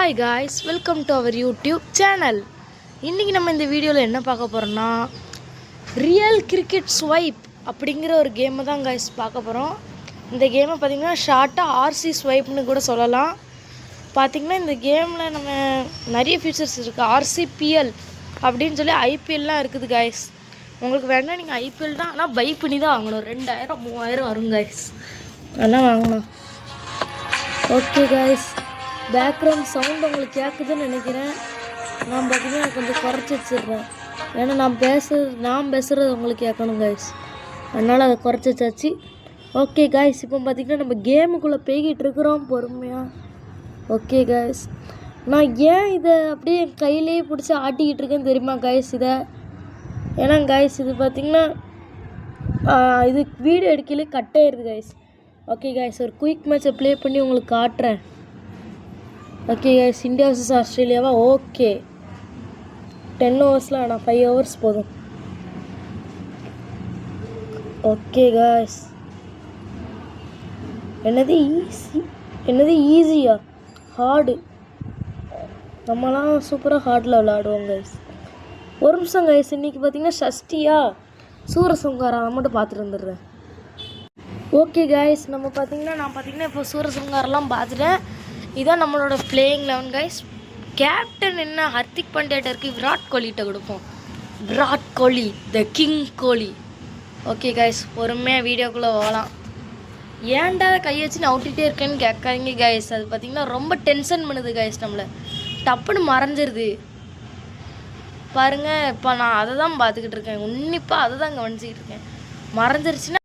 Hi guys, welcome to our YouTube channel. இன்றைக்கி நம்ம இந்த வீடியோவில் என்ன பார்க்க போகிறோம்னா ரியல் கிரிக்கெட் ஸ்வைப் அப்படிங்கிற ஒரு கேமை தான் காய்ஸ் பார்க்க போகிறோம். இந்த கேமை பார்த்திங்கன்னா ஷார்ட்டாக ஆர்சி ஸ்வைப்னு கூட சொல்லலாம். பார்த்திங்கன்னா இந்த கேமில் நம்ம நிறைய ஃபீச்சர்ஸ் இருக்குது. ஆர்சிபிஎல் அப்படின்னு சொல்லி ஐபிஎல்லாம் இருக்குது காய்ஸ். உங்களுக்கு வேணால் நீங்கள் ஐபிஎல் தான், ஆனால் பை பண்ணி தான் வாங்கணும். 2000-3000 வரும் காய்ஸ், அதெல்லாம் வாங்கணும். ஓகே காய்ஸ், பேக்ரவுண்ட் சவுண்ட் உங்களுக்கு கேட்குதுன்னு நினைக்கிறேன். நான் பார்த்தீங்கன்னா கொஞ்சம் குறைச்சி வச்சிடுறேன், ஏன்னா நான் பேசுகிறது உங்களுக்கு கேட்கணும் காய்ஸ், அதனால் அதை குறைச்சி வச்சாச்சு. ஓகே காய்ஸ், இப்போ பார்த்திங்கன்னா நம்ம கேமுக்குள்ளே போய்கிட்டு இருக்கிறோம் பொறுமையாக. ஓகே காய்ஸ், நான் ஏன் இதை அப்படியே கையிலேயே பிடிச்சி ஆட்டிக்கிட்டு இருக்கேன்னு தெரியுமா காய்ஸ்? ஏன்னா காய்ஸ் இது பார்த்திங்கன்னா இது வீடியோ எடுக்கலே கட் ஆயிடுது காய்ஸ். ஓகே காய்ஸ், ஒரு குயிக் மேட்சை ப்ளே பண்ணி உங்களுக்கு காட்டுறேன். ஓகே காய்ஸ், இந்தியா vs ஆஸ்திரேலியாவா? ஓகே, 10 ஓவர்ஸில் ஆனால் 5 ஹவர்ஸ் போதும். ஓகே காய்ஸ், என்னது ஈஸியா? ஹார்டு. நம்மளாம் சூப்பராக ஹார்டில் விளையாடுவோம் காய்ஸ். ஒரு நிமிஷம் காய்ஸ், இன்றைக்கி பார்த்திங்கன்னா ஷஷ்டியா சூரசம்ஹாரம், அதை மட்டும் பார்த்துட்டு வந்துடுறேன். ஓகே காய்ஸ், நான் பார்த்திங்கன்னா இப்போ சூரசம்ஹாரெலாம் பார்த்துட்டேன். இதான் நம்மளோட பிளேயிங் 11 காய்ஸ். கேப்டன் என்ன ஹர்திக் பாண்டியாட்ட இருக்குது, விராட் கோலிகிட்ட கொடுப்போம். Virat Kohli, the king Kohli. Okay guys, பொறுமையாக வீடியோக்குள்ளே போகலாம். ஏன்டா கையை வச்சு நான் அவுட்டிகிட்டே இருக்கேன்னு கேட்காதீங்க காய்ஸ். அது பார்த்திங்கன்னா ரொம்ப டென்ஷன் பண்ணுது காய்ஸ், நம்மளை டப்புன்னு மறைஞ்சிருது பாருங்கள். இப்போ நான் அதை தான் பார்த்துக்கிட்டு இருக்கேன், உன்னிப்பாக அதை தான் கவனிச்சிக்கிட்டு இருக்கேன். மறைஞ்சிருச்சுன்னா